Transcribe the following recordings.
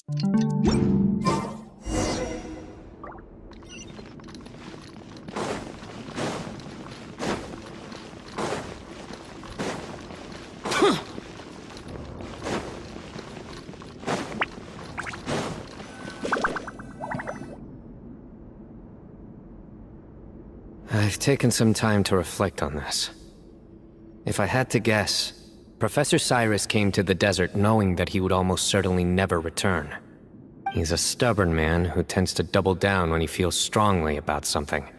I've taken some time to reflect on this. If I had to guess, Professor Cyrus came to the desert knowing that he would almost certainly never return. He's a stubborn man who tends to double down when he feels strongly about something.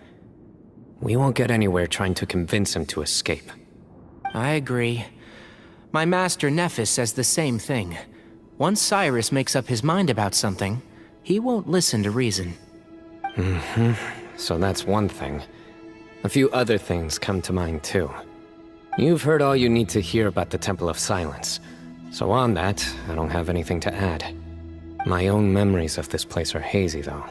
We won't get anywhere trying to convince him to escape. I agree. My master Nephis says the same thing. Once Cyrus makes up his mind about something, he won't listen to reason. So that's one thing. A few other things come to mind too. You've heard all you need to hear about the Temple of Silence, so on that, I don't have anything to add. My own memories of this place are hazy though.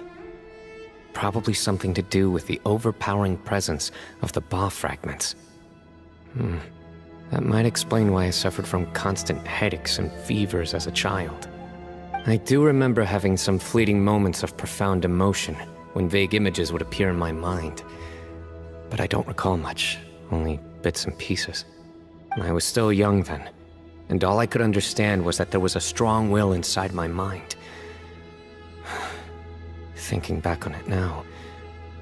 Probably something to do with the overpowering presence of the Ba fragments. That might explain why I suffered from constant headaches and fevers as a child. I do remember having some fleeting moments of profound emotion when vague images would appear in my mind. But I don't recall much, only bits and pieces. I was still young then, and all I could understand was that there was a strong will inside my mind. Thinking back on it now,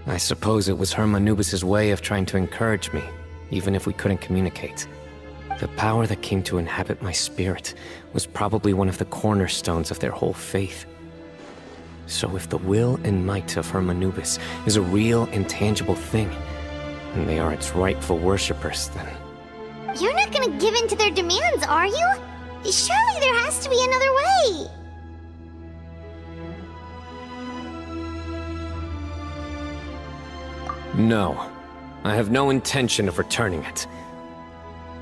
I suppose it was Anubis' way of trying to encourage me, even if we couldn't communicate. The power that came to inhabit my spirit was probably one of the cornerstones of their whole faith. So if the will and might of Anubis is a real, intangible thing, and they are its rightful worshippers, then... You're not gonna give in to their demands, are you? Surely there has to be another way! No. I have no intention of returning it.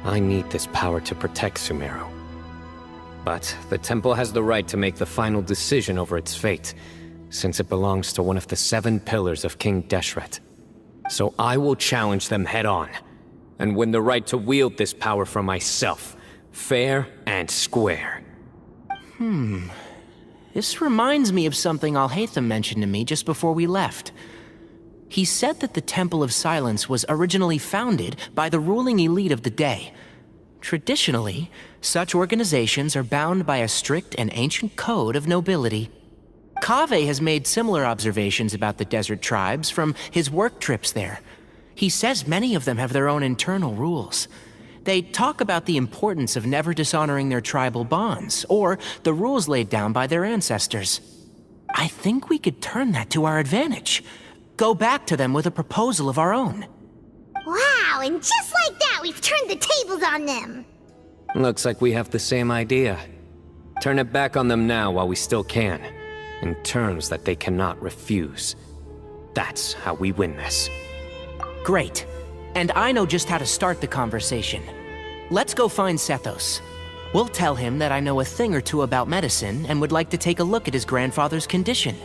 I need this power to protect Sumeru. But the temple has the right to make the final decision over its fate, since it belongs to one of the 7 pillars of King Deshret. So I will challenge them head-on, and win the right to wield this power for myself, fair and square. This reminds me of something Alhaitham mentioned to me just before we left. He said that the Temple of Silence was originally founded by the ruling elite of the day. Traditionally, such organizations are bound by a strict and ancient code of nobility. Kaveh has made similar observations about the desert tribes from his work trips there. He says many of them have their own internal rules. They talk about the importance of never dishonoring their tribal bonds, or the rules laid down by their ancestors. I think we could turn that to our advantage. Go back to them with a proposal of our own. Wow, and just like that, we've turned the tables on them! Looks like we have the same idea. Turn it back on them now while we still can, in terms that they cannot refuse. That's how we win this. Great. And I know just how to start the conversation. Let's go find Sethos. We'll tell him that I know a thing or two about medicine and would like to take a look at his grandfather's condition.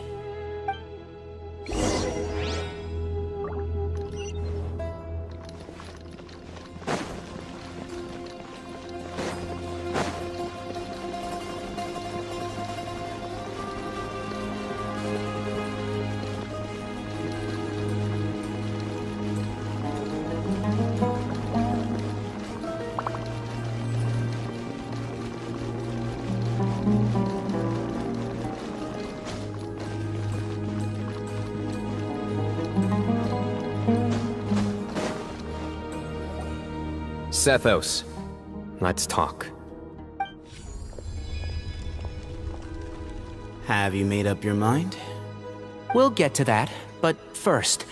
Sethos, let's talk. Have you made up your mind? We'll get to that, but first,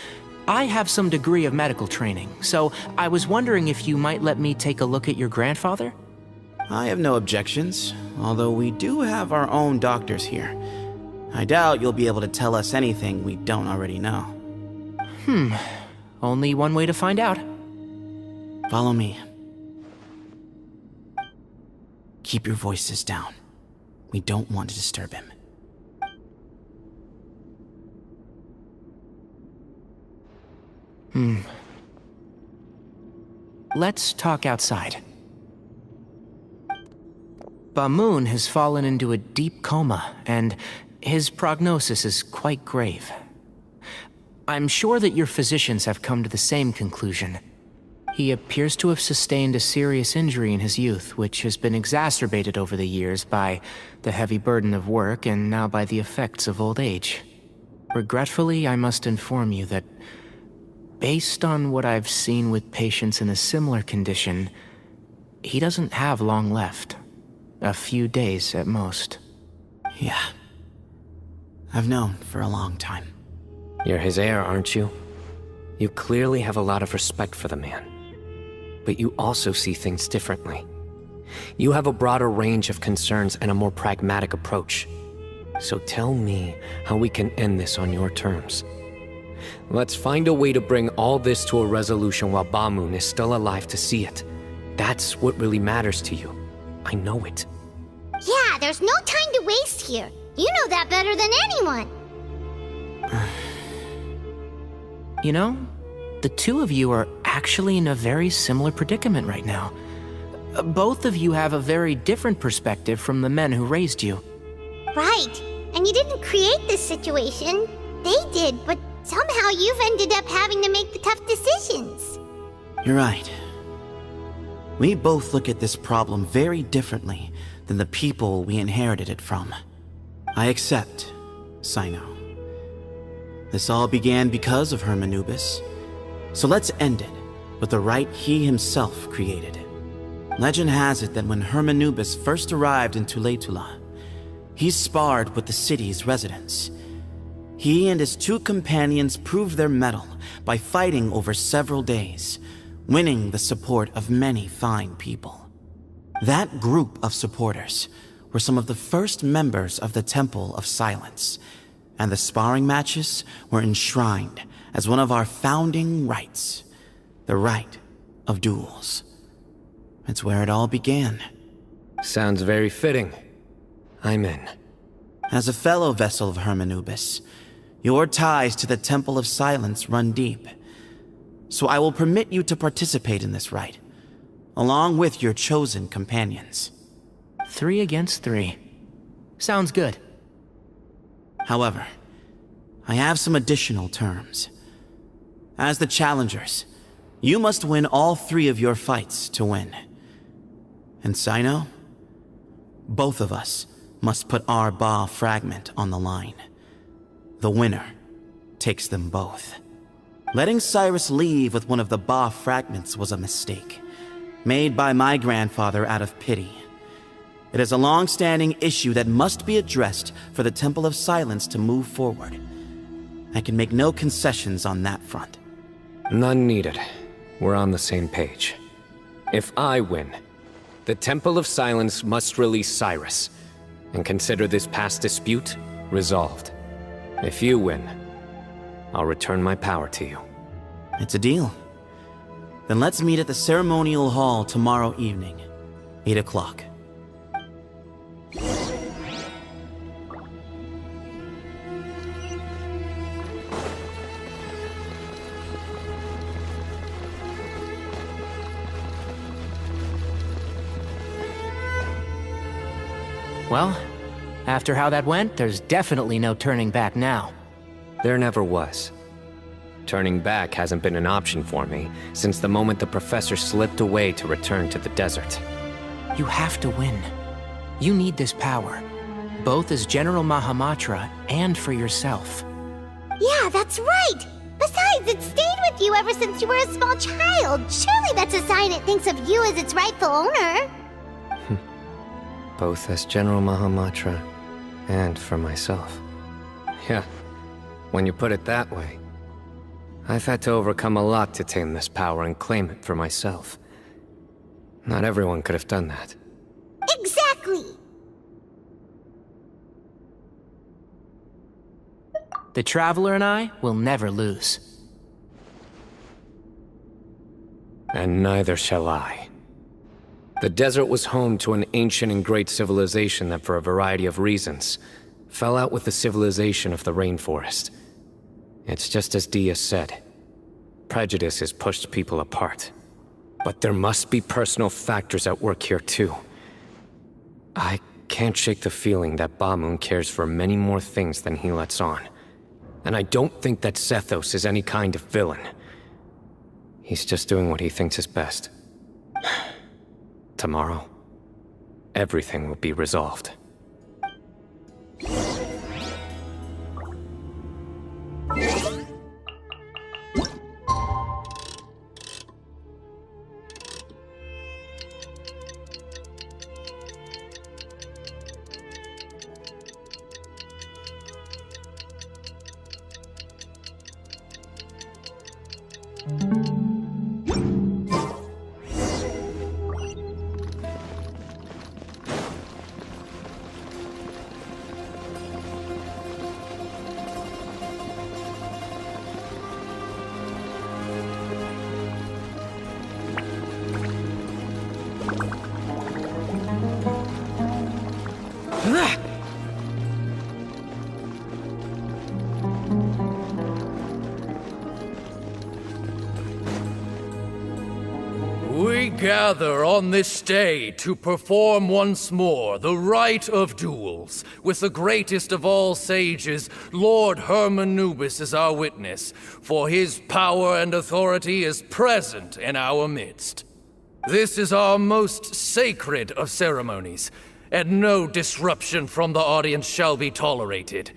I have some degree of medical training, so I was wondering if you might let me take a look at your grandfather? I have no objections, although we do have our own doctors here. I doubt you'll be able to tell us anything we don't already know. Only one way to find out. Follow me. Keep your voices down. We don't want to disturb him. Let's talk outside. Bamoon has fallen into a deep coma, and his prognosis is quite grave. I'm sure that your physicians have come to the same conclusion. He appears to have sustained a serious injury in his youth, which has been exacerbated over the years by the heavy burden of work and now by the effects of old age. Regretfully, I must inform you that, based on what I've seen with patients in a similar condition, he doesn't have long left. A few days at most. Yeah. I've known for a long time. You're his heir, aren't you? You clearly have a lot of respect for the man. But you also see things differently. You have a broader range of concerns and a more pragmatic approach. So tell me how we can end this on your terms. Let's find a way to bring all this to a resolution while Bamoon is still alive to see it. That's what really matters to you. I know it. Yeah, there's no time to waste here. You know that better than anyone. You know, the two of you are actually in a very similar predicament right now. Both of you have a very different perspective from the men who raised you. Right. And you didn't create this situation. They did, but somehow you've ended up having to make the tough decisions. You're right. We both look at this problem very differently than the people we inherited it from. I accept, Cyno. This all began because of Hermanubis. So let's end it with the rite he himself created. Legend has it that when Hermanubis first arrived in Tuletula, he sparred with the city's residents. He and his two companions proved their mettle by fighting over several days, winning the support of many fine people. That group of supporters were some of the first members of the Temple of Silence, and the sparring matches were enshrined as one of our founding rites, the rite of duels. It's where it all began. Sounds very fitting. I'm in. As a fellow vessel of Hermanubis, your ties to the Temple of Silence run deep. So I will permit you to participate in this rite, along with your chosen companions. 3 against 3. Sounds good. However, I have some additional terms. As the challengers, you must win all 3 of your fights to win. And Cyno, both of us must put our Ba fragment on the line. The winner takes them both. Letting Cyrus leave with one of the Ba fragments was a mistake, made by my grandfather out of pity. It is a long-standing issue that must be addressed for the Temple of Silence to move forward. I can make no concessions on that front. None needed. We're on the same page. If I win, the Temple of Silence must release Cyrus, and consider this past dispute resolved. If you win, I'll return my power to you. It's a deal. Then let's meet at the ceremonial hall tomorrow evening, 8 o'clock. Well, after how that went, there's definitely no turning back now. There never was. Turning back hasn't been an option for me since the moment the professor slipped away to return to the desert. You have to win. You need this power, both as General Mahamatra and for yourself. Yeah, that's right. Besides, it stayed with you ever since you were a small child. Surely that's a sign it thinks of you as its rightful owner. Both as General Mahamatra and for myself. Yeah, when you put it that way. I've had to overcome a lot to tame this power and claim it for myself. Not everyone could have done that. Exactly. The Traveler and I will never lose. And neither shall I. The desert was home to an ancient and great civilization that, for a variety of reasons, fell out with the civilization of the rainforest. It's just as Dia said. Prejudice has pushed people apart. But there must be personal factors at work here too. I can't shake the feeling that Bamoon cares for many more things than he lets on. And I don't think that Sethos is any kind of villain. He's just doing what he thinks is best. Tomorrow, everything will be resolved. We gather on this day to perform once more the rite of duels, with the greatest of all sages, Lord Hermanubis, as our witness, for his power and authority is present in our midst. This is our most sacred of ceremonies, and no disruption from the audience shall be tolerated.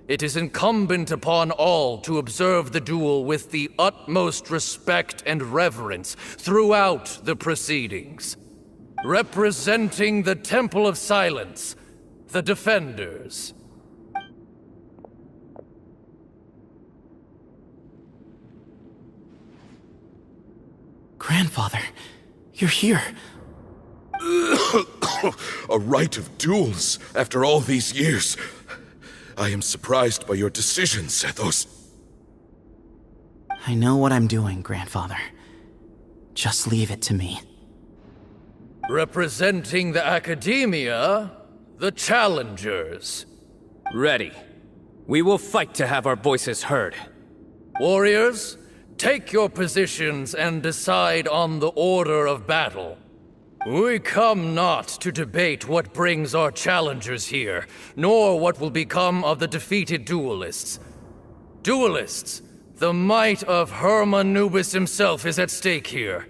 It is incumbent upon all to observe the duel with the utmost respect and reverence throughout the proceedings. Representing the Temple of Silence, the Defenders. Grandfather, you're here. A rite of duels after all these years. I am surprised by your decision, Sethos. I know what I'm doing, Grandfather. Just leave it to me. Representing the Academia, the Challengers. Ready. We will fight to have our voices heard. Warriors, take your positions and decide on the order of battle. We come not to debate what brings our challengers here, nor what will become of the defeated duelists. Duelists, the might of Hermanubis himself is at stake here.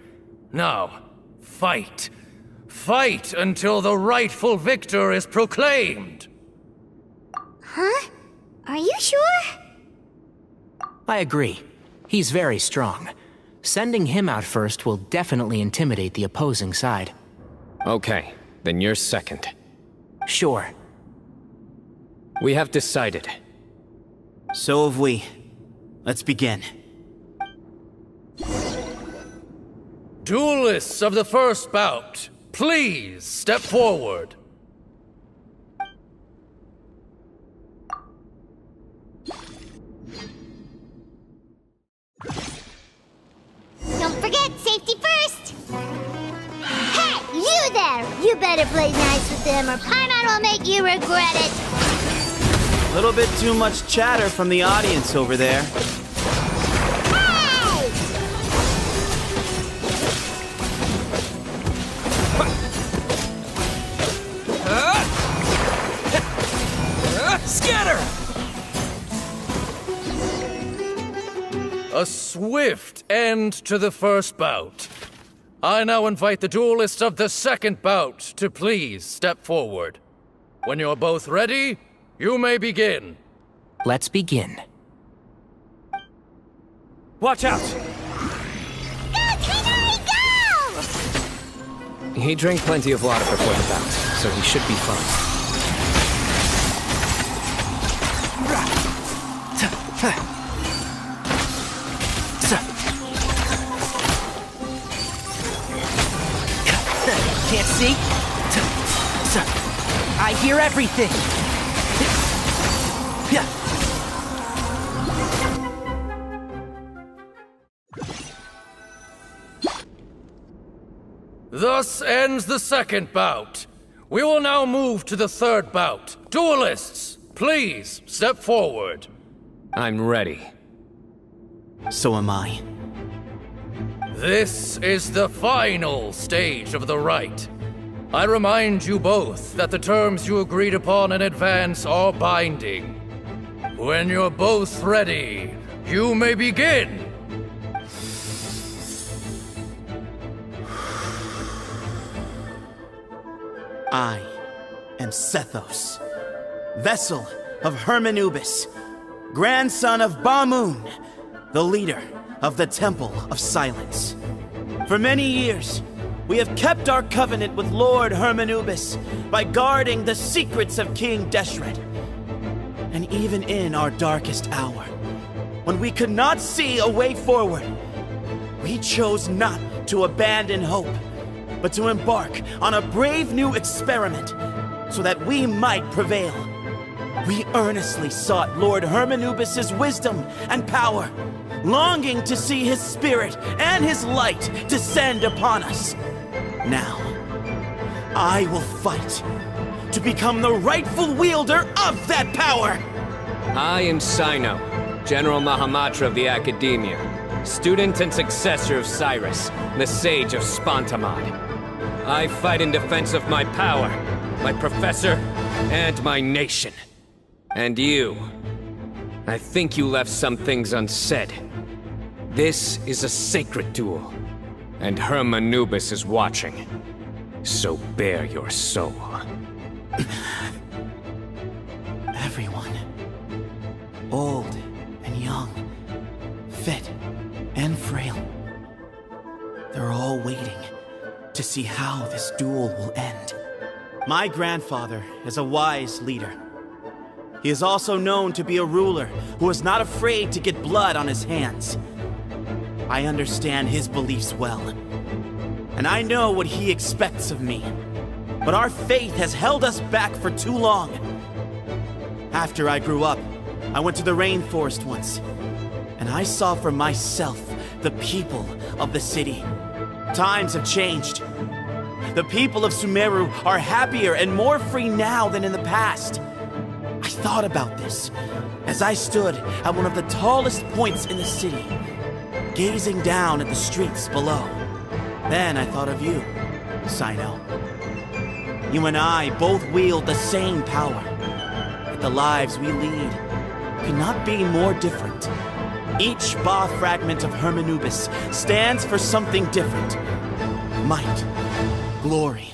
Now, fight. Fight until the rightful victor is proclaimed! Huh? Are you sure? I agree. He's very strong. Sending him out first will definitely intimidate the opposing side. Okay, then you're second. Sure. We have decided. So have we. Let's begin. Duelists of the first bout, please step forward. Don't forget, safety first! Hey, you there! You better play nice with them or Paimon will make you regret it! A little bit too much chatter from the audience over there. Hey! Scatter! A swift end to the first bout. I now invite the duelists of the second bout to please step forward. When you're both ready, you may begin. Let's begin. Watch out! Go, Canary, go! He drank plenty of water before the bout, so he should be fine. Can't see? I hear everything! Thus ends the second bout. We will now move to the third bout. Duelists, please step forward. I'm ready. So am I. This is the final stage of the rite. I remind you both that the terms you agreed upon in advance are binding. When you're both ready, you may begin! I am Sethos, vessel of Hermanubis, grandson of Bamoon, the leader of the Temple of Silence. For many years, we have kept our covenant with Lord Hermanubis by guarding the secrets of King Deshret. And even in our darkest hour, when we could not see a way forward, we chose not to abandon hope, but to embark on a brave new experiment so that we might prevail. We earnestly sought Lord Hermanubis' wisdom and power, longing to see his spirit and his light descend upon us. Now, I will fight to become the rightful wielder of that power! I am Cyno, General Mahamatra of the Academia, student and successor of Cyrus, the Sage of Spontamod. I fight in defense of my power, my professor, and my nation. And you, I think you left some things unsaid. This is a sacred duel, and Hermanubis is watching. So bare your soul. Everyone, old and young, fit and frail, they're all waiting to see how this duel will end. My grandfather is a wise leader. He is also known to be a ruler who is not afraid to get blood on his hands. I understand his beliefs well, and I know what he expects of me. But our faith has held us back for too long. After I grew up, I went to the rainforest once, and I saw for myself the people of the city. Times have changed. The people of Sumeru are happier and more free now than in the past. I thought about this as I stood at one of the tallest points in the city, gazing down at the streets below. Then I thought of you, Cyno. You and I both wield the same power, yet the lives we lead could not be more different. Each Ba fragment of Hermanubis stands for something different. Might, glory,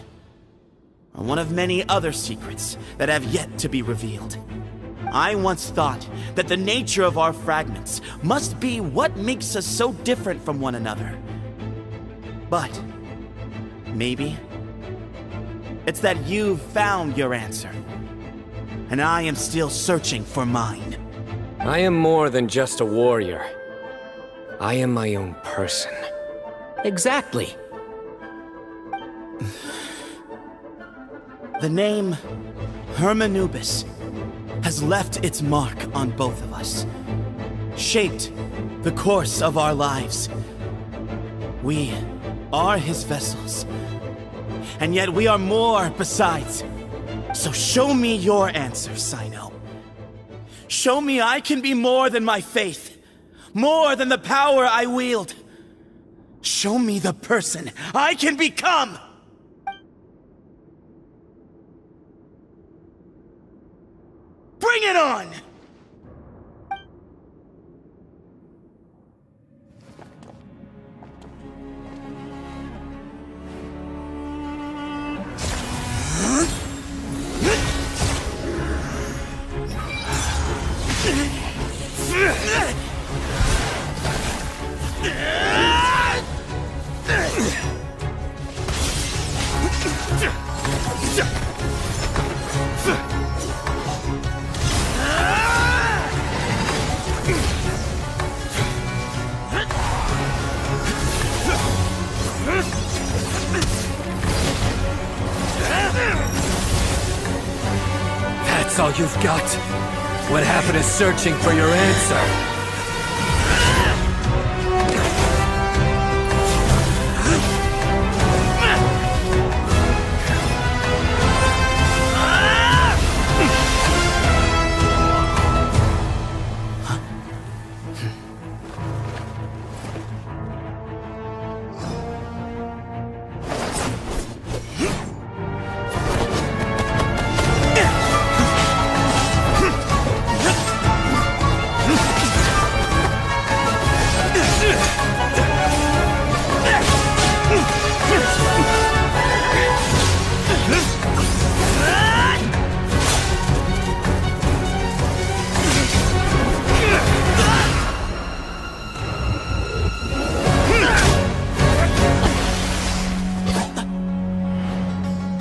or one of many other secrets that have yet to be revealed. I once thought that the nature of our fragments must be what makes us so different from one another. But maybe it's that you've found your answer, and I am still searching for mine. I am more than just a warrior. I am my own person. Exactly. The name Hermanubis has left its mark on both of us, shaped the course of our lives. We are his vessels, and yet we are more besides. So show me your answer, Cyno. Show me I can be more than my faith, more than the power I wield. Show me the person I can become! Bring it on! That's all you've got? What happened to searching for your answer?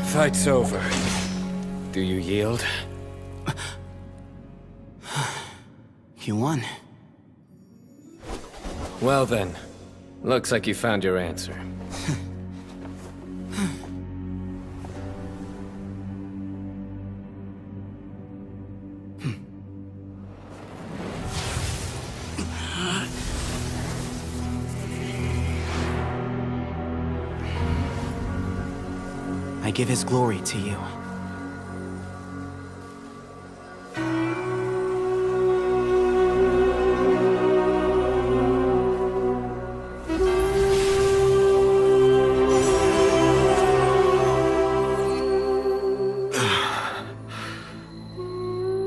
Fight's over. Do you yield? You won. Well then, looks like you found your answer. I give his glory to you.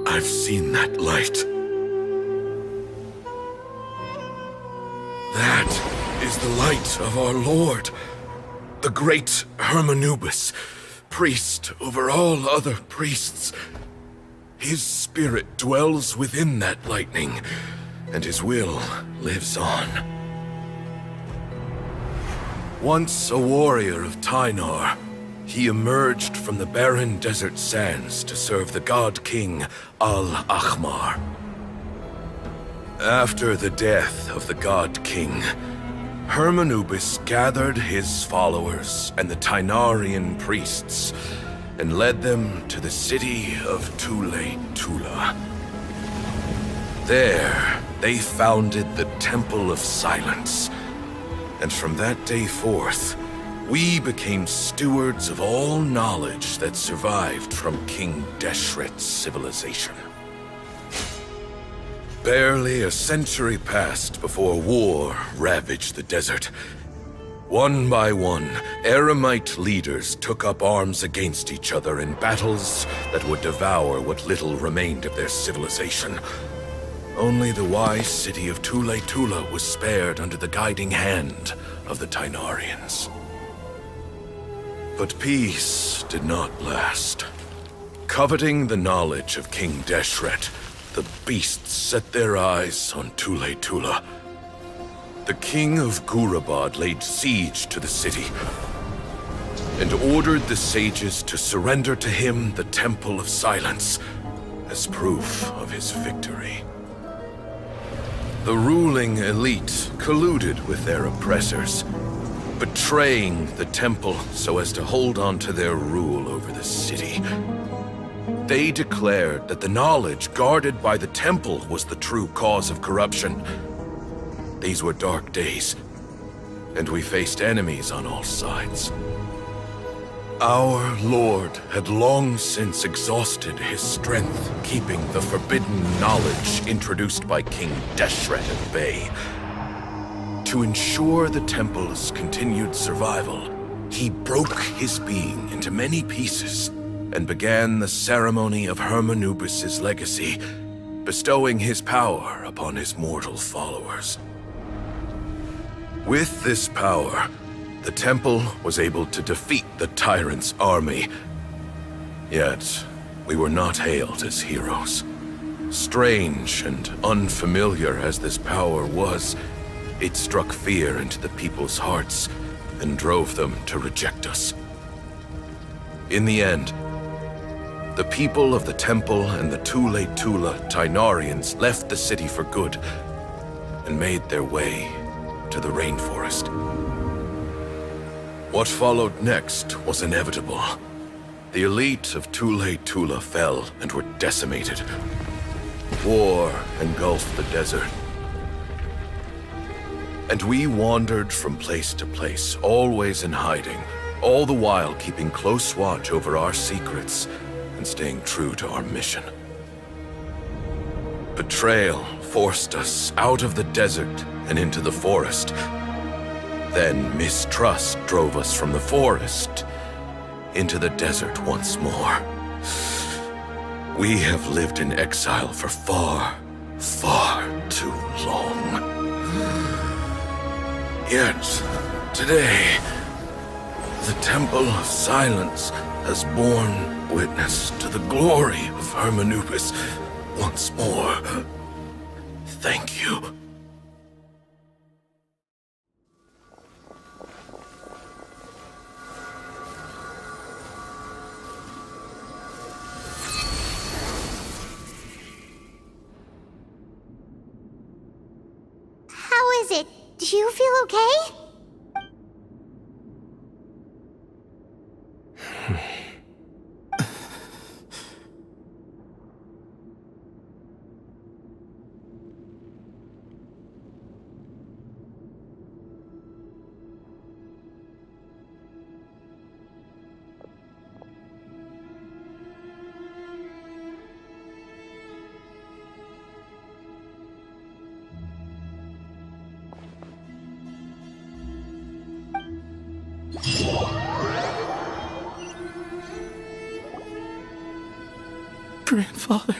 I've seen that light. That is the light of our Lord, the great Hermanubis, priest over all other priests. His spirit dwells within that lightning, and his will lives on. Once a warrior of Tynar, he emerged from the barren desert sands to serve the god king Al-Ahmar. After the death of the god king, Hermanubis gathered his followers and the Tynarian priests and led them to the city of Tule-Tula. There, they founded the Temple of Silence, and from that day forth, we became stewards of all knowledge that survived from King Deshret's civilization. Barely a century passed before war ravaged the desert. One by one, Eremite leaders took up arms against each other in battles that would devour what little remained of their civilization. Only the wise city of Tule-Tula was spared under the guiding hand of the Tynarians. But peace did not last. Coveting the knowledge of King Deshret, the beasts set their eyes on Tule-Tula. The king of Gurabad laid siege to the city and ordered the sages to surrender to him the Temple of Silence as proof of his victory. The ruling elite colluded with their oppressors, betraying the temple so as to hold on to their rule over the city. They declared that the knowledge guarded by the temple was the true cause of corruption. These were dark days, and we faced enemies on all sides. Our Lord had long since exhausted his strength, keeping the forbidden knowledge introduced by King Deshret at bay. To ensure the temple's continued survival, he broke his being into many pieces and began the ceremony of Hermanubis' legacy, bestowing his power upon his mortal followers. With this power, the temple was able to defeat the tyrant's army. Yet, we were not hailed as heroes. Strange and unfamiliar as this power was, it struck fear into the people's hearts and drove them to reject us. In the end, the people of the temple and the Tule-Tula Tynarians left the city for good and made their way to the rainforest. What followed next was inevitable. The elite of Tule-Tula fell and were decimated. War engulfed the desert. And we wandered from place to place, always in hiding, all the while keeping close watch over our secrets and staying true to our mission. Betrayal forced us out of the desert and into the forest. Then mistrust drove us from the forest into the desert once more. We have lived in exile for far, far too long. Yet, today, the Temple of Silence has borne witness to the glory of Hermanubis once more. Thank you. Do you feel okay? Grandfather.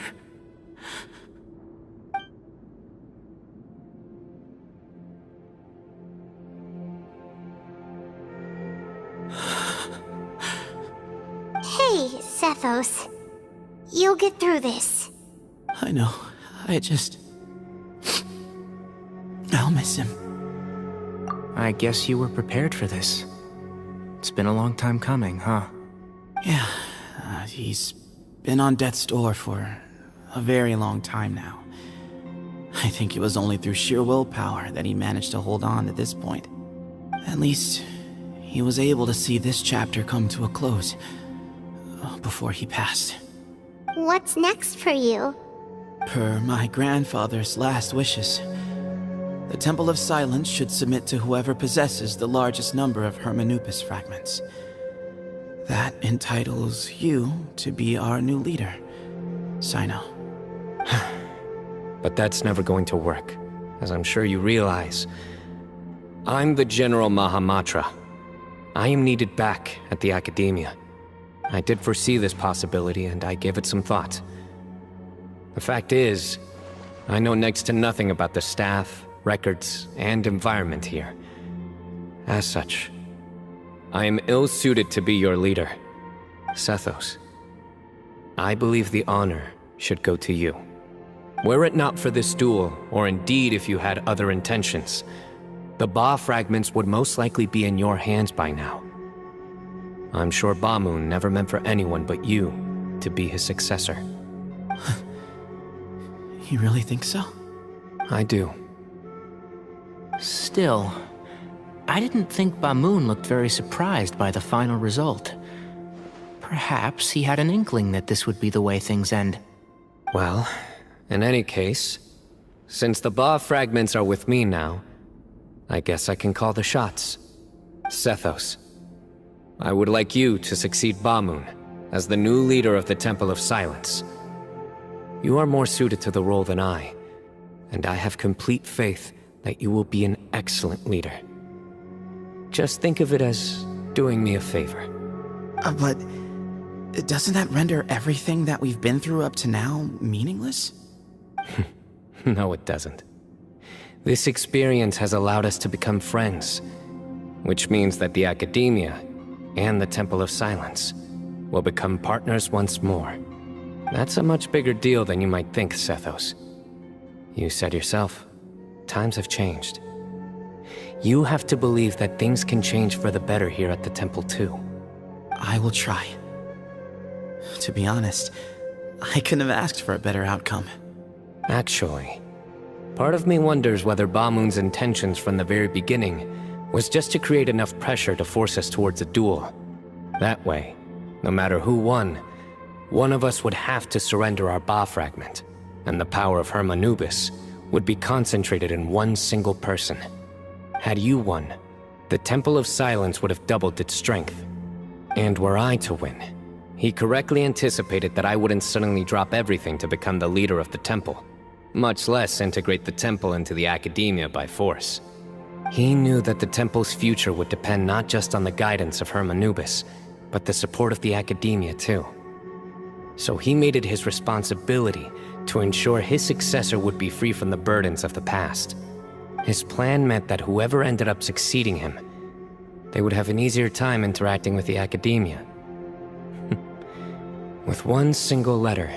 Hey, Sethos. You'll get through this. I know. I'll miss him. I guess you were prepared for this. It's been a long time coming, huh? Yeah, he's been on death's door for a very long time now. I think it was only through sheer willpower that he managed to hold on to this point. At least, he was able to see this chapter come to a close before he passed. What's next for you? Per my grandfather's last wishes, the Temple of Silence should submit to whoever possesses the largest number of Lupus fragments. That entitles you to be our new leader, Cyno. But that's never going to work, as I'm sure you realize. I'm the General Mahamatra. I am needed back at the Academia. I did foresee this possibility, and I gave it some thought. The fact is, I know next to nothing about the staff, records, and environment here. As such, I am ill-suited to be your leader, Sethos. I believe the honor should go to you. Were it not for this duel, or indeed if you had other intentions, the Ba fragments would most likely be in your hands by now. I'm sure Bamoon never meant for anyone but you to be his successor. You really think so? I do. Still, I didn't think Bamoon looked very surprised by the final result. Perhaps he had an inkling that this would be the way things end. Well, in any case, since the Ba fragments are with me now, I guess I can call the shots. Sethos, I would like you to succeed Bamoon as the new leader of the Temple of Silence. You are more suited to the role than I, and I have complete faith that you will be an excellent leader. Just think of it as doing me a favor. But doesn't that render everything that we've been through up to now meaningless? No, it doesn't. This experience has allowed us to become friends, which means that the Academia and the Temple of Silence will become partners once more. That's a much bigger deal than you might think, Sethos. You said yourself, times have changed. You have to believe that things can change for the better here at the temple too. I will try. To be honest, I couldn't have asked for a better outcome. Actually, part of me wonders whether Bamoon's intentions from the very beginning was just to create enough pressure to force us towards a duel. That way, no matter who won, one of us would have to surrender our Ba fragment, and the power of Anubis would be concentrated in one single person. Had you won, the Temple of Silence would have doubled its strength. And were I to win, he correctly anticipated that I wouldn't suddenly drop everything to become the leader of the temple, much less integrate the temple into the Academia by force. He knew that the temple's future would depend not just on the guidance of Anubis, but the support of the Academia too. So he made it his responsibility to ensure his successor would be free from the burdens of the past. His plan meant that whoever ended up succeeding him, they would have an easier time interacting with the Academia. With one single letter,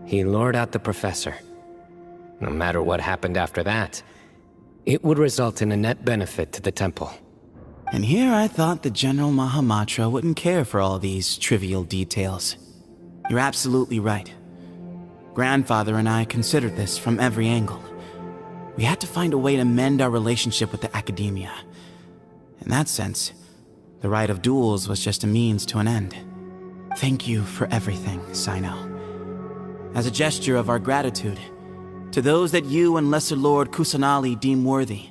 he lured out the professor. No matter what happened after that, it would result in a net benefit to the temple. And here I thought the General Mahamatra wouldn't care for all these trivial details. You're absolutely right. Grandfather and I considered this from every angle. We had to find a way to mend our relationship with the Academia. In that sense, the right of duels was just a means to an end. Thank you for everything, Cyno. As a gesture of our gratitude, to those that you and Lesser Lord Kusanali deem worthy,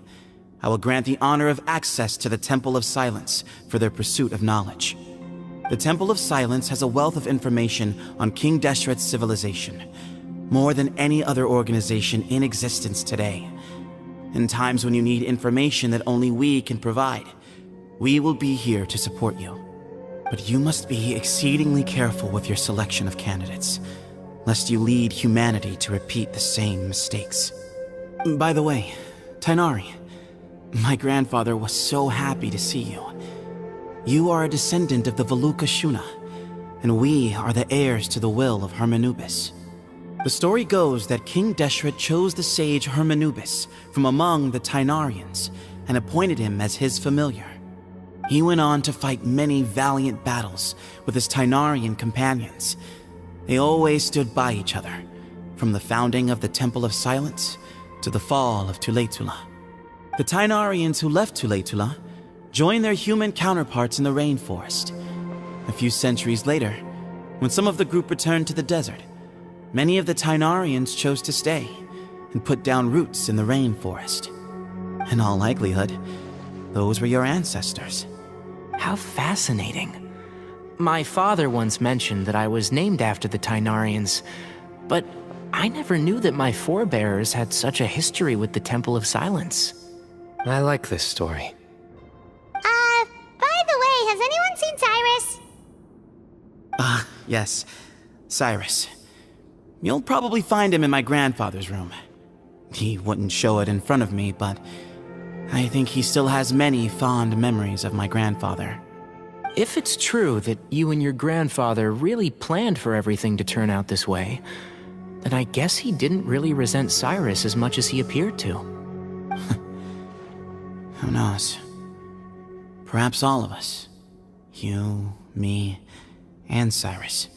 I will grant the honor of access to the Temple of Silence for their pursuit of knowledge. The Temple of Silence has a wealth of information on King Deshret's civilization, more than any other organization in existence today. In times when you need information that only we can provide, we will be here to support you. But you must be exceedingly careful with your selection of candidates, lest you lead humanity to repeat the same mistakes. By the way, Tighnari, my grandfather was so happy to see you. You are a descendant of the Veluca Shuna, and we are the heirs to the will of Hermanubis. The story goes that King Deshret chose the sage Hermanubis from among the Tighnarians and appointed him as his familiar. He went on to fight many valiant battles with his Tighnarian companions. They always stood by each other, from the founding of the Temple of Silence to the fall of Tuletula. The Tighnarians who left Tuletula joined their human counterparts in the rainforest. A few centuries later, when some of the group returned to the desert, many of the Tighnarians chose to stay and put down roots in the rainforest. In all likelihood, those were your ancestors. How fascinating. My father once mentioned that I was named after the Tighnarians, but I never knew that my forebears had such a history with the Temple of Silence. I like this story. By the way, has anyone seen Cyrus? Yes, Cyrus. You'll probably find him in my grandfather's room. He wouldn't show it in front of me, but I think he still has many fond memories of my grandfather. If it's true that you and your grandfather really planned for everything to turn out this way, then I guess he didn't really resent Cyrus as much as he appeared to. Who knows? Perhaps all of us. You, me, and Cyrus.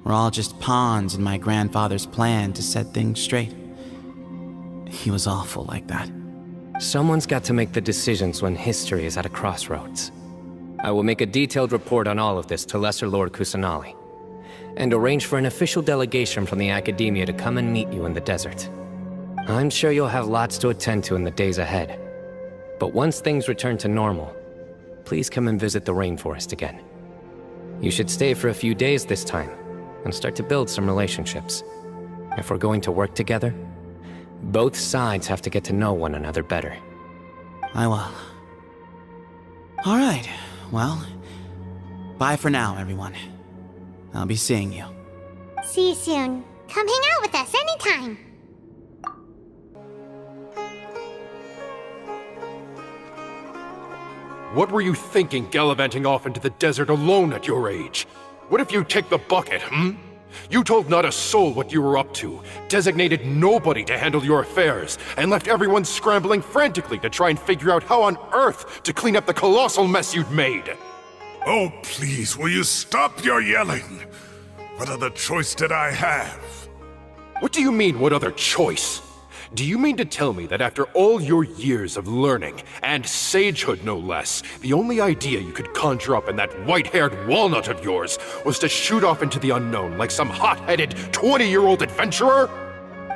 We're all just pawns in my grandfather's plan to set things straight. He was awful like that. Someone's got to make the decisions when history is at a crossroads. I will make a detailed report on all of this to Lesser Lord Kusanali, and arrange for an official delegation from the Academia to come and meet you in the desert. I'm sure you'll have lots to attend to in the days ahead. But once things return to normal, please come and visit the rainforest again. You should stay for a few days this time, and start to build some relationships. If we're going to work together, both sides have to get to know one another better. I will. All right, well, bye for now, everyone. I'll be seeing you. See you soon. Come hang out with us anytime. What were you thinking gallivanting off into the desert alone at your age? What if you take the bucket, You told not a soul what you were up to, designated nobody to handle your affairs, and left everyone scrambling frantically to try and figure out how on earth to clean up the colossal mess you'd made. Oh, please, will you stop your yelling? What other choice did I have? What do you mean, what other choice? Do you mean to tell me that after all your years of learning, and sagehood no less, the only idea you could conjure up in that white-haired walnut of yours was to shoot off into the unknown like some hot-headed 20-year-old adventurer?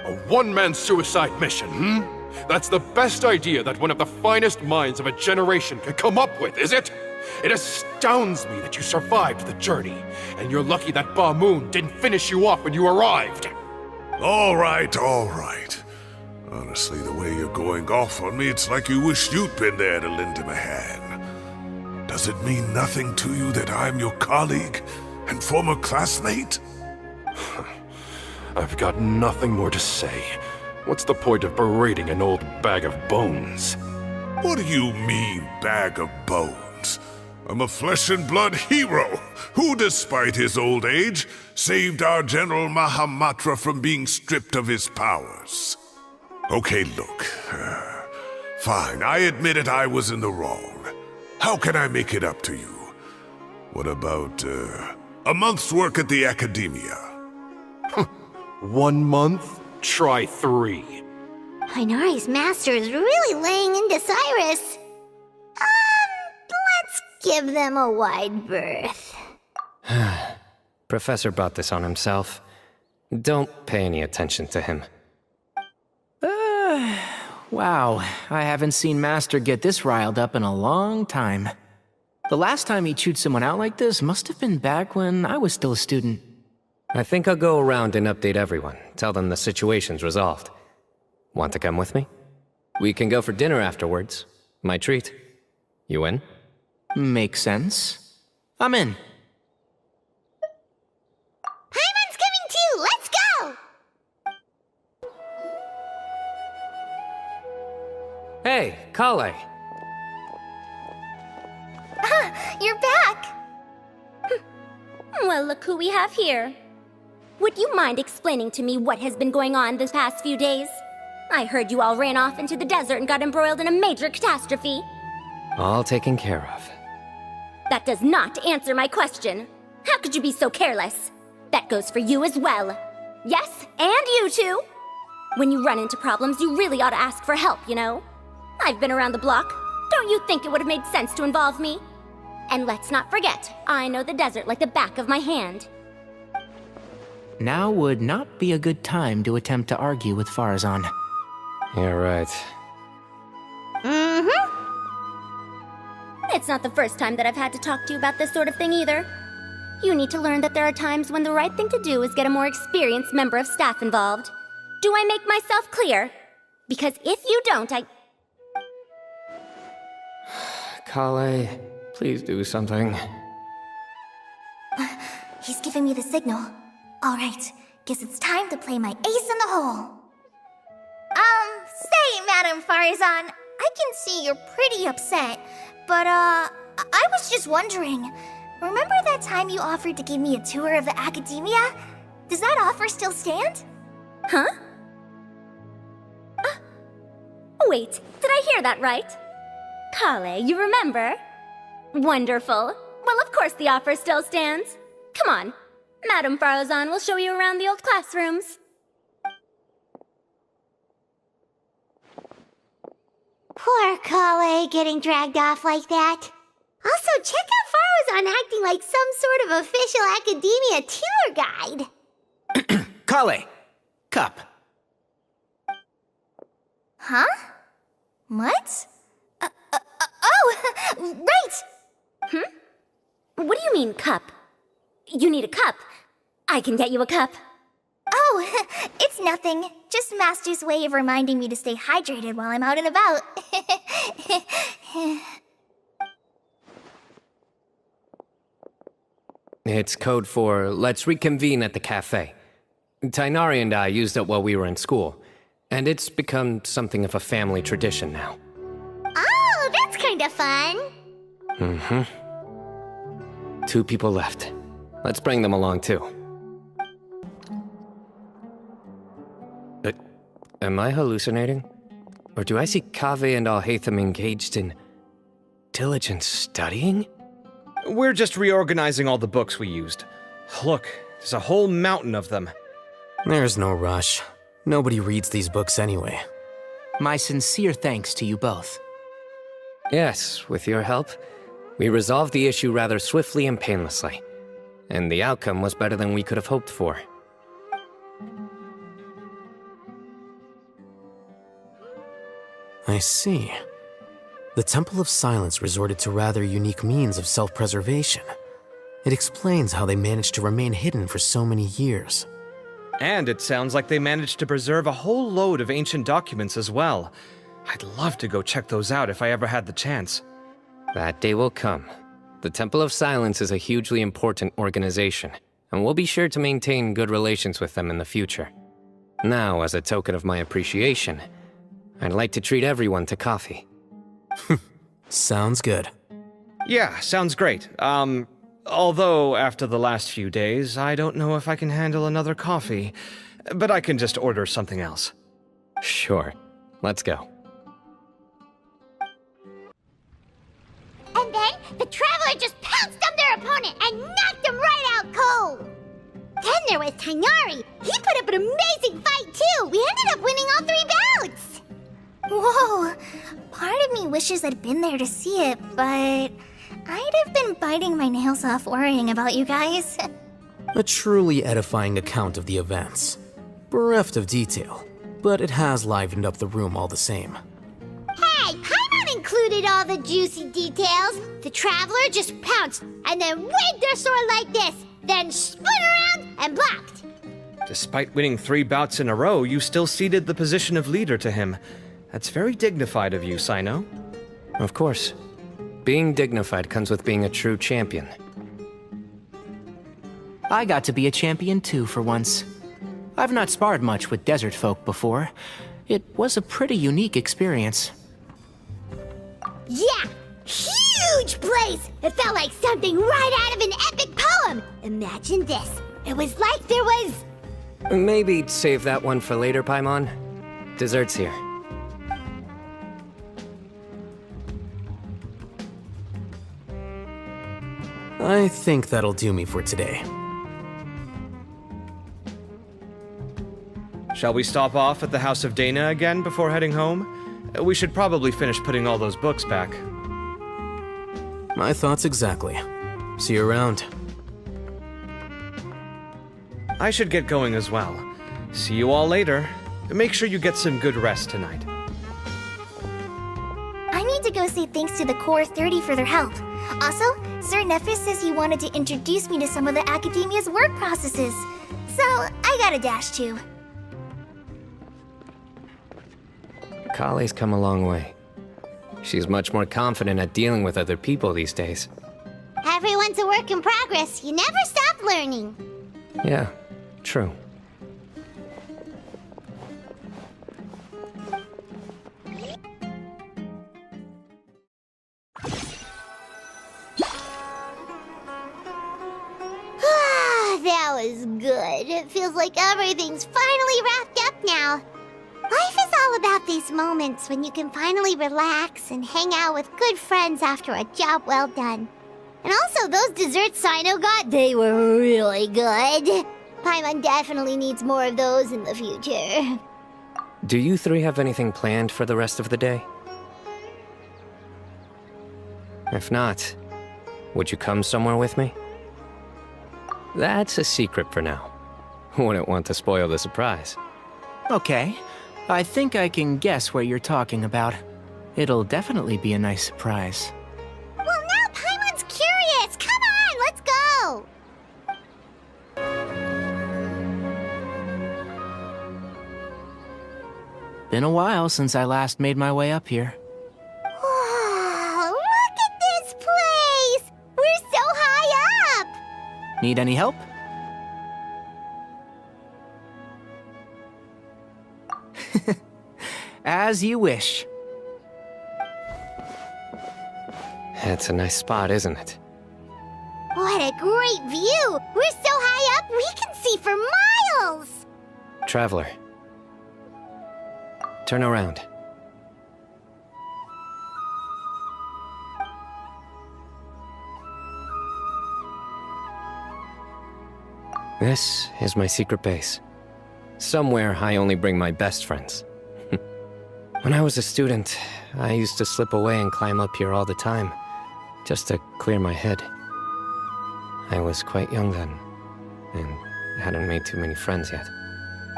A one-man suicide mission, That's the best idea that one of the finest minds of a generation could come up with, is it? It astounds me that you survived the journey, and you're lucky that Ba Moon didn't finish you off when you arrived. All right, all right. Honestly, the way you're going off on me, it's like you wish you'd been there to lend him a hand. Does it mean nothing to you that I'm your colleague and former classmate? I've got nothing more to say. What's the point of berating an old bag of bones? What do you mean, bag of bones? I'm a flesh-and-blood hero who, despite his old age, saved our General Mahamatra from being stripped of his powers. Okay, look. Fine, I admit it, I was in the wrong. How can I make it up to you? What about, a month's work at the Academia? 1 month? Try 3. Inari's master is really laying into Cyrus. Let's give them a wide berth. Professor brought this on himself. Don't pay any attention to him. Wow, I haven't seen Master get this riled up in a long time. The last time he chewed someone out like this must have been back when I was still a student. I think I'll go around and update everyone, tell them the situation's resolved. Want to come with me? We can go for dinner afterwards. My treat. You in? Makes sense. I'm in. Paimon's coming too! Let's go! Hey, Kale. You're back! Well, look who we have here. Would you mind explaining to me what has been going on this past few days? I heard you all ran off into the desert and got embroiled in a major catastrophe. All taken care of. That does not answer my question. How could you be so careless? That goes for you as well. Yes, and you too. When you run into problems, you really ought to ask for help, you know? I've been around the block. Don't you think it would have made sense to involve me? And let's not forget, I know the desert like the back of my hand. Now would not be a good time to attempt to argue with Farazan. You're right. It's not the first time that I've had to talk to you about this sort of thing either. You need to learn that there are times when the right thing to do is get a more experienced member of staff involved. Do I make myself clear? Because if you don't, Kale, please do something. He's giving me the signal. Alright, guess it's time to play my ace in the hole. Say, Madam Farazan, I can see you're pretty upset, but I was just wondering, remember that time you offered to give me a tour of the academia? Does that offer still stand? Huh? Wait, did I hear that right? Kale, you remember? Wonderful. Well, of course the offer still stands. Come on. Madam Farazan will show you around the old classrooms. Poor Kale getting dragged off like that. Also, check out Farazan acting like some sort of official academia tour guide. Kale! Cup. Huh? What? Oh, right! What do you mean, cup? You need a cup. I can get you a cup. Oh, it's nothing. Just Master's way of reminding me to stay hydrated while I'm out and about. It's code for let's reconvene at the cafe. Tighnari and I used it while we were in school, and it's become something of a family tradition now. Oh, that's kind of fun. 2 people left. Let's bring them along too. Am I hallucinating? Or do I see Kaveh and Alhaitham engaged in diligent studying? We're just reorganizing all the books we used. Look, there's a whole mountain of them. There's no rush. Nobody reads these books anyway. My sincere thanks to you both. Yes, with your help, we resolved the issue rather swiftly and painlessly. And the outcome was better than we could have hoped for. I see. The Temple of Silence resorted to rather unique means of self-preservation. It explains how they managed to remain hidden for so many years. And it sounds like they managed to preserve a whole load of ancient documents as well. I'd love to go check those out if I ever had the chance. That day will come. The Temple of Silence is a hugely important organization, and we'll be sure to maintain good relations with them in the future. Now, as a token of my appreciation, I'd like to treat everyone to coffee. Sounds good. Yeah, sounds great. Although after the last few days, I don't know if I can handle another coffee, but I can just order something else. Sure. Let's go. And then the Traveler just pounced on their opponent and knocked him right out cold. Then there was Tighnari. He put up an amazing fight too. We ended up winning all 3 bouts. Whoa! Part of me wishes I'd been there to see it, but I'd have been biting my nails off worrying about you guys. A truly edifying account of the events. Bereft of detail, but it has livened up the room all the same. Hey, Paimon included all the juicy details. The Traveler just pounced and then waved their sword like this, then spun around and blocked. Despite winning 3 bouts in a row, you still ceded the position of leader to him. That's very dignified of you, Cyno. Of course. Being dignified comes with being a true champion. I got to be a champion too for once. I've not sparred much with desert folk before. It was a pretty unique experience. Yeah, huge place! It felt like something right out of an epic poem. Imagine this. It was like there was... Maybe save that one for later, Paimon. Dessert's here. I think that'll do me for today. Shall we stop off at the House of Dana again before heading home? We should probably finish putting all those books back. My thoughts exactly. See you around. I should get going as well. See you all later. Make sure you get some good rest tonight. I need to go say thanks to the Core 30 for their help. Also, Sir Nephis says he wanted to introduce me to some of the Academia's work processes. So, I gotta dash too. Kale's come a long way. She's much more confident at dealing with other people these days. Everyone's a work in progress. You never stop learning. Yeah, true. That was good. It feels like everything's finally wrapped up now. Life is all about these moments when you can finally relax and hang out with good friends after a job well done. And also, those desserts Cyno got, they were really good. Paimon definitely needs more of those in the future. Do you 3 have anything planned for the rest of the day? If not, would you come somewhere with me? That's a secret for now. Wouldn't want to spoil the surprise. Okay, I think I can guess what you're talking about. It'll definitely be a nice surprise. Well, now Paimon's curious. Come on, let's go. Been a while since I last made my way up here. Whoa, look at this place. We're so high up. Need any help? As you wish. It's a nice spot, isn't it? What a great view. We're so high up, we can see for miles. Traveler. Turn around. This is my secret base. Somewhere I only bring my best friends. When I was a student, I used to slip away and climb up here all the time, just to clear my head. I was quite young then, and hadn't made too many friends yet.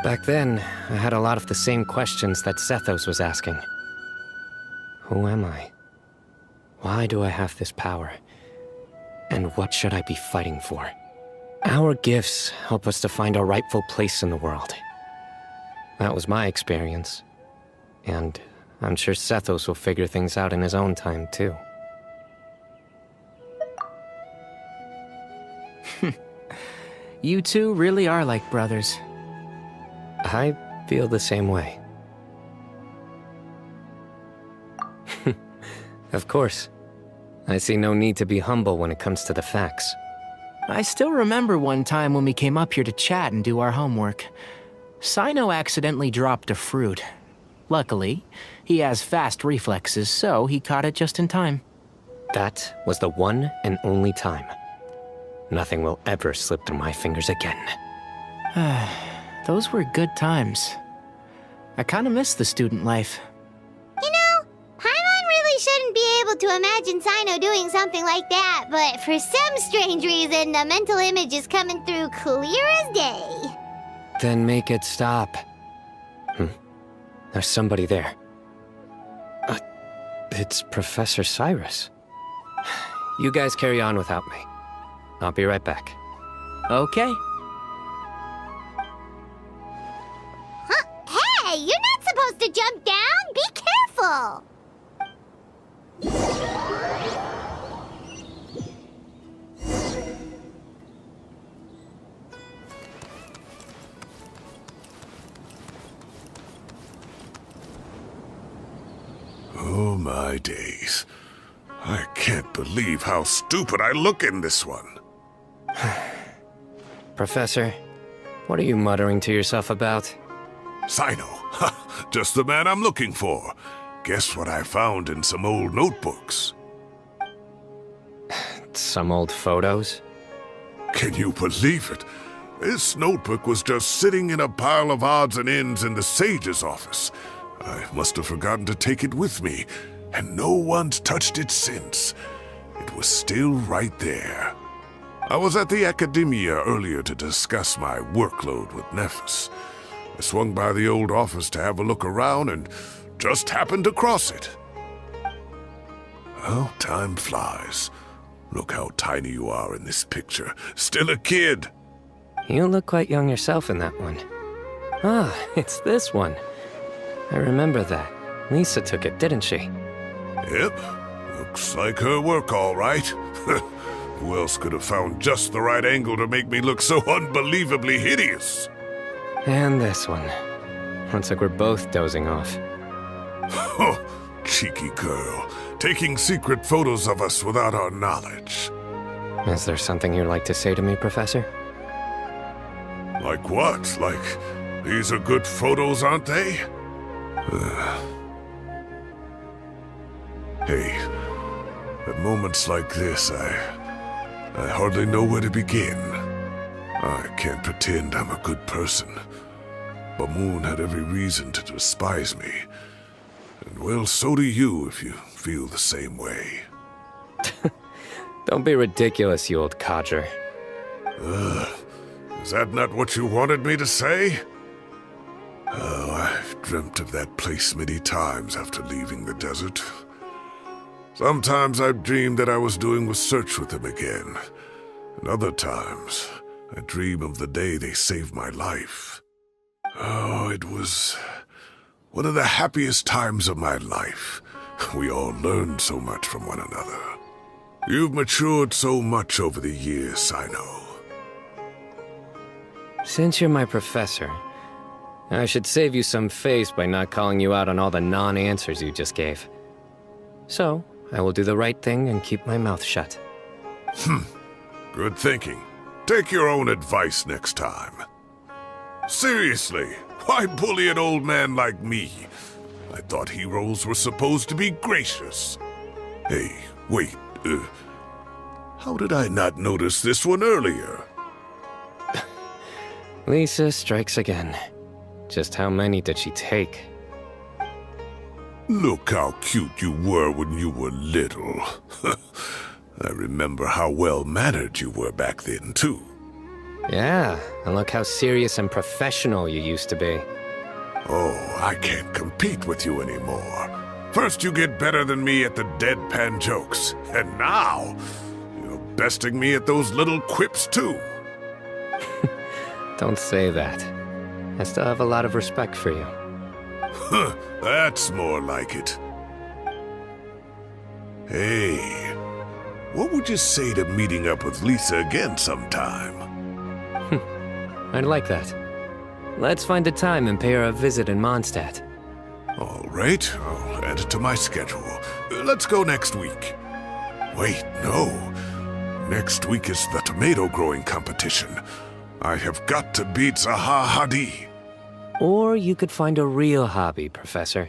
Back then, I had a lot of the same questions that Sethos was asking. Who am I? Why do I have this power? And what should I be fighting for? Our gifts help us to find our rightful place in the world. That was my experience. And I'm sure Sethos will figure things out in his own time, too. You two really are like brothers. I feel the same way. Of course. I see no need to be humble when it comes to the facts. I still remember one time when we came up here to chat and do our homework. Cyno accidentally dropped a fruit. Luckily, he has fast reflexes, so he caught it just in time. That was the one and only time. Nothing will ever slip through my fingers again. Those were good times. I kinda miss the student life. to imagine Cyno doing something like that, but for some strange reason, the mental image is coming through clear as day. Then make it stop. There's somebody there. It's Professor Cyrus. You guys carry on without me. I'll be right back. Okay. Huh? Hey, you're not supposed to jump down! Be careful! Oh my days. I can't believe how stupid I look in this one. Professor, what are you muttering to yourself about? Cyno, just the man I'm looking for. Guess what I found in some old notebooks? Some old photos? Can you believe it? This notebook was just sitting in a pile of odds and ends in the Sage's office. I must have forgotten to take it with me, and no one's touched it since. It was still right there. I was at the Academia earlier to discuss my workload with Nephis. I swung by the old office to have a look around and just happened to cross it. Well, time flies. Look how tiny you are in this picture. Still a kid. You look quite young yourself in that one. Ah, it's this one. I remember that. Lisa took it, didn't she? Yep. Looks like her work, all right. Who else could have found just the right angle to make me look so unbelievably hideous? And this one. Looks like we're both dozing off. Oh, cheeky girl. Taking secret photos of us without our knowledge. Is there something you'd like to say to me, Professor? Like what? Like, these are good photos, aren't they? Hey, at moments like this, I hardly know where to begin. I can't pretend I'm a good person. Bamoon had every reason to despise me. And well, so do you if you feel the same way. Don't be ridiculous, you old codger. Is that not what you wanted me to say? Oh, I've dreamt of that place many times after leaving the desert. Sometimes I've dreamed that I was doing a search with them again. And other times, I dream of the day they saved my life. Oh, it was one of the happiest times of my life. We all learned so much from one another. You've matured so much over the years, Cyno. Since you're my professor, I should save you some face by not calling you out on all the non-answers you just gave. So, I will do the right thing and keep my mouth shut. Good thinking. Take your own advice next time. Seriously, why bully an old man like me? I thought heroes were supposed to be gracious. Hey, wait, how did I not notice this one earlier? Lisa strikes again. Just how many did she take? Look how cute you were when you were little. I remember how well-mannered you were back then, too. Yeah, and look how serious and professional you used to be. Oh, I can't compete with you anymore. First you get better than me at the deadpan jokes, and now you're besting me at those little quips, too. Don't say that. I still have a lot of respect for you. Huh, that's more like it. Hey, what would you say to meeting up with Lisa again sometime? I'd like that. Let's find a time and pay her a visit in Mondstadt. All right, I'll add it to my schedule. Let's go next week. Wait, no. Next week is the tomato growing competition. I have got to beat Zaha Hadi. Or you could find a real hobby, Professor.